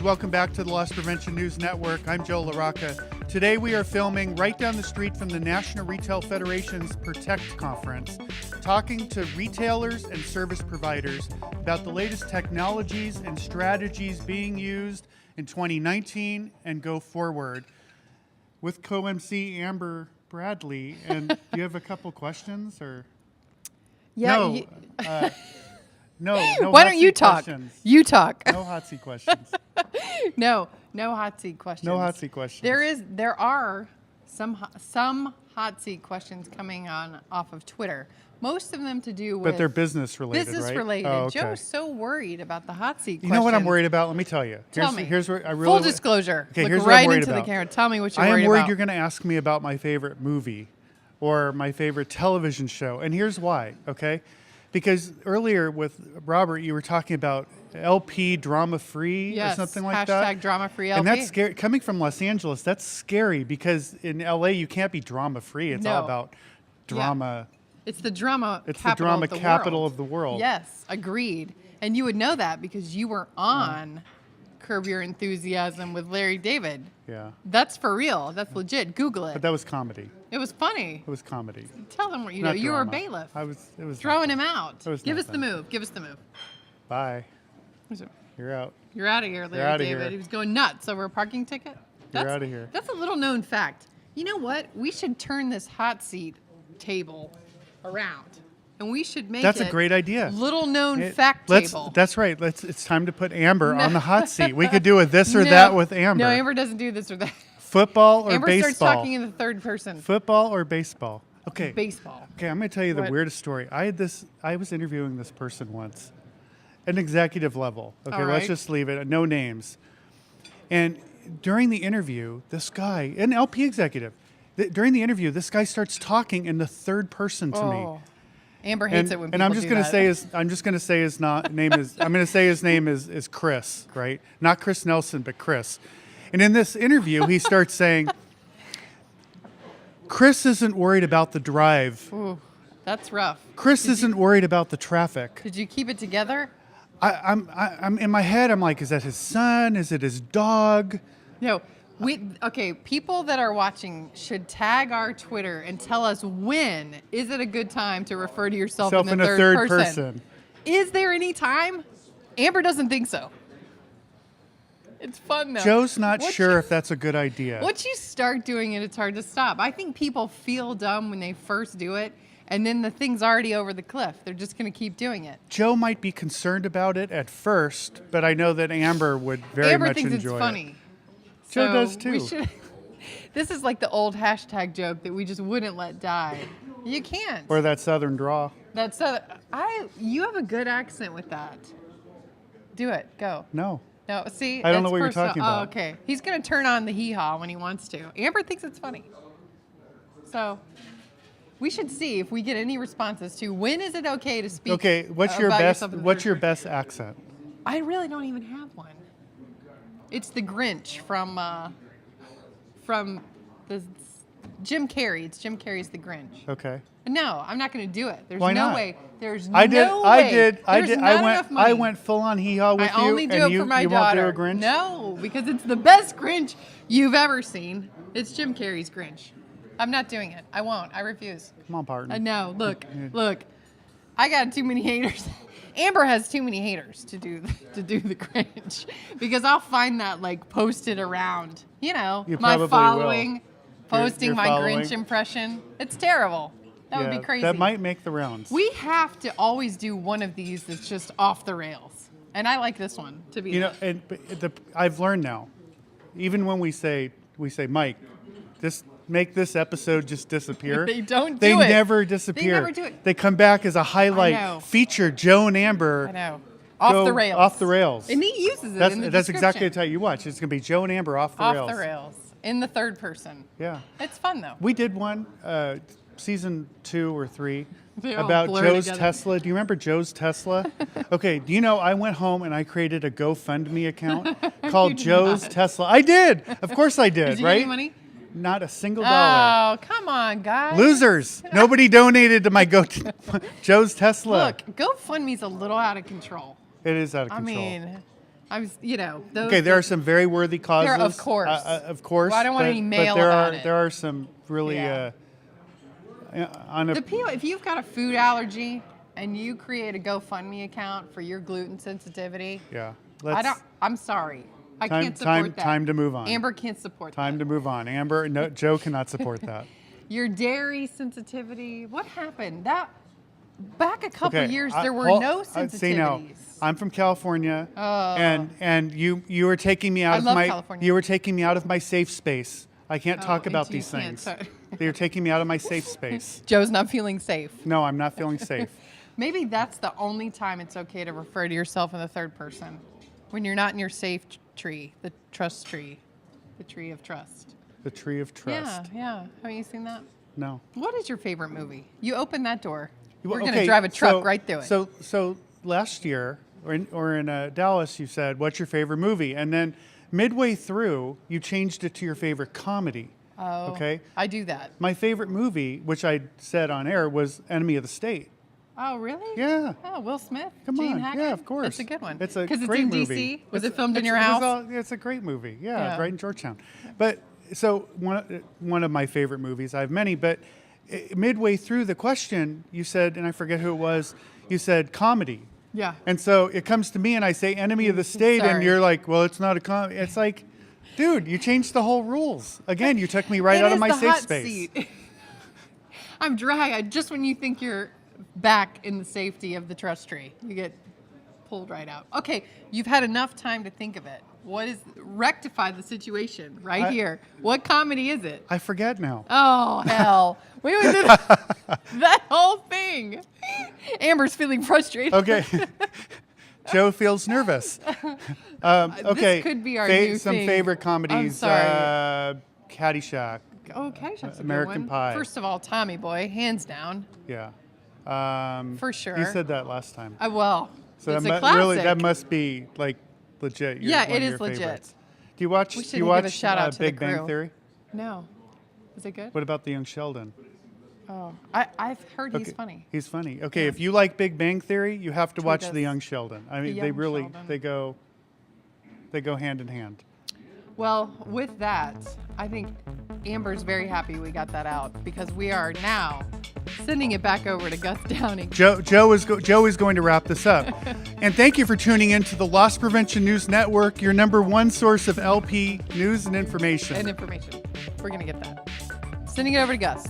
welcome back to the Loss Prevention News Network. I'm Joe LaRocca. Today we are filming right down the street from the National Retail Federation's Protect Conference, talking to retailers and service providers about the latest technologies and strategies being used in 2019 and go forward. With co-MC Amber Bradley, and you have a couple questions, or? Yeah. No. Why don't you talk? Questions. You talk. No hot seat questions. No hot seat questions. No hot seat questions. There are some hot seat questions coming on off of Twitter. Most of them to do with. But they're business related, business right? related. Oh, okay. Joe's so worried about the hot seat questions. You know what I'm worried about? Let me tell you. Tell me. Here's what I really. Full disclosure. Okay, Look here's right what I'm worried into about. the camera. Tell me what you're worried about. I am worried you're going to ask me about my favorite movie or my favorite television show, and here's why. Okay, because earlier with Robert, you were talking about LP drama free or something like that. Hashtag drama free LP. And that's scary. Coming from Los Angeles, that's scary because in LA you can't be drama free. It's all about drama. Yeah. It's the drama. It's the drama capital of the world. Yes, agreed. And you would know that because you were on Curb Your Enthusiasm with Larry David. Yeah. That's for real. That's legit. Google it. But that was comedy. It was funny. It was comedy. Tell them what you Not know. You were a drama. bailiff. It was throwing nothing. him out. Give us the nothing. move. Give us the move. Bye. You're out. You're out of here, Larry outta David. here. He was going nuts over a parking ticket. You're out of here. That's a little known fact. You know what? We should turn this hot seat table around. And we should make That's a great idea. Little known fact table. That's right. It's time to put Amber on the hot seat. We could do a this or that with Amber. No, Amber doesn't do this or that. Football or Amber baseball? starts talking in the third person. Football or baseball? Okay. Baseball. Okay, I'm going to tell you the weirdest story. I was interviewing this person once, an executive level. Okay, let's just leave it. No names. And during the interview, this guy, an LP executive, during the interview, this guy starts talking in the third person to me. Amber hates it when people and I'm just do going to that. say his name is I'm going to say his name is Chris, right? Not Chris Nelson, but Chris. And in this interview, he starts saying, Chris isn't worried about the drive. Ooh, that's rough. Chris isn't worried about the traffic. Did you keep it together? I'm in my head. I'm like, is that his son? Is it his dog? No. People that are watching should tag our Twitter and tell us when is it a good time to refer to yourself in the third person. Is there any time? Amber doesn't think so. It's fun though. Joe's not sure if that's a good idea. Once you start doing it, it's hard to stop. I think people feel dumb when they first do it, and then the thing's already over the cliff. They're just going to keep doing it. Joe might be concerned about it at first, but I know that Amber would very much enjoy it. Amber thinks it's funny. Joe does too. This is like the old hashtag joke that we just wouldn't let die. You can't. Or that Southern draw. You have a good accent with that. Do it. Go. No. No, see? I don't know what you're talking about. Oh, okay. He's going to turn on the hee-haw when he wants to. Amber thinks it's funny. So we should see if we get any responses to when is it okay to speak. Okay, what's your best accent? I really don't even have one. It's the Grinch from the Jim Carrey. It's Jim Carrey's The Grinch. Okay. No, I'm not going to do it. There's Why no not? way. There's I did. no I way. did. I There's did. not enough money. I went full on hee-haw with you. I only do and it for my you daughter. Won't do a Grinch? No, because it's the best Grinch you've ever seen. It's Jim Carrey's Grinch. I'm not doing it. I won't. I refuse. Come on, partner. No, look. I got too many haters. Amber has too many haters to do the Grinch because I'll find that like posted around. You know, my following, posting my Grinch impression. It's terrible. That would be crazy. That might make the rounds. We have to always do one of these that's just off the rails, and I like this one to be. You know, I've learned now. Even when we say Mike, make this episode just disappear. They don't. They never disappear. They never do it. They come back as a highlight. I know. Feature Joe and Amber. I know. Off the rails. Off the rails. And he uses it in the That's description. exactly the type you watch. It's going to be Joe and Amber off the rails. Off the rails. In the third person. Yeah. It's fun though. We did one, season 2 or 3, They all about blur Joe's together. Tesla. Do you remember Joe's Tesla? Okay, do you know I went home and I created a GoFundMe account called Joe's not. Tesla. I did. Of course I did, Did you right? get any money? Not a single dollar. Oh, come on, guys. Losers. Nobody donated to my Joe's Tesla. Look, GoFundMe's a little out of control. It is out of I control. mean, Those. Okay, there are some very worthy causes. Of course. Of course. Well, I don't want any mail but about it. There are some really the people. If you've got a food allergy and you create a GoFundMe account for your gluten sensitivity, I'm sorry. I can't support that. Time to move on. Amber can't support that. Time to move on. Amber, no, Joe cannot support that. Your dairy sensitivity. What happened? Back a couple years, there were no sensitivities. See now, I'm from California, and you were taking me out California. You were taking me out of my safe space. I can't talk about these things. You're taking me out of my safe space. Joe's not feeling safe. No, I'm not feeling safe. Maybe that's the only time it's okay to refer to yourself in the third person. When you're not in your safe tree, the trust tree, the tree of trust. The tree of trust. Yeah. Haven't you seen that? No. What is your favorite movie? You open that door. We're going to drive a truck right through it. So last year, or in Dallas, you said, what's your favorite movie? And then midway through, you changed it to your favorite comedy. Oh, okay. I do that. My favorite movie, which I said on air, was Enemy of the State. Oh, really? Yeah. Oh, Will Smith? Come Gene on. Hackman? Yeah, of course. It's a good one. It's a great great movie. movie. Because it's in DC? Was it filmed in your house? It's a great movie. Yeah, right in Georgetown. But so one of my favorite movies, I have many, but midway through the question, you said, and I forget who it was, you said comedy. Yeah. And so it comes to me and I say Enemy of the State, and you're like, well, it's not a comedy. It's like, dude, you changed the whole rules. Again, you took me right out of my safe space. I'm dry. Just when you think you're back in the safety of the trust tree, you get pulled right out. Okay, you've had enough time to think of it. Rectify the situation here. What comedy is it? I forget now. Oh, hell. We went through that whole thing. Amber's feeling frustrated. Okay. Joe feels nervous. Okay. This could be our new some thing. favorite comedies. I'm sorry. Caddyshack. Oh, Caddyshack's a American good one. Pie. First of all, Tommy Boy, hands down. Yeah. For sure. You said that last time. Well, so it's a classic. that must be like legit. It is legit. Favorites. Do you watch? We should give a shout out to Big the crew. Bang Theory? No. Is it good? What about the Young Sheldon? Oh, I've heard he's funny. He's funny. Okay, if you like Big Bang Theory, you have to watch The Young Sheldon. I mean, they go hand in hand. Well, with that, I think Amber's very happy we got that out because we are now sending it back over to Gus Downing. Joe is going to wrap this up. And thank you for tuning in to the Loss Prevention News Network, your #1 source of LP news and information. We're going to get that. Sending it over to Gus.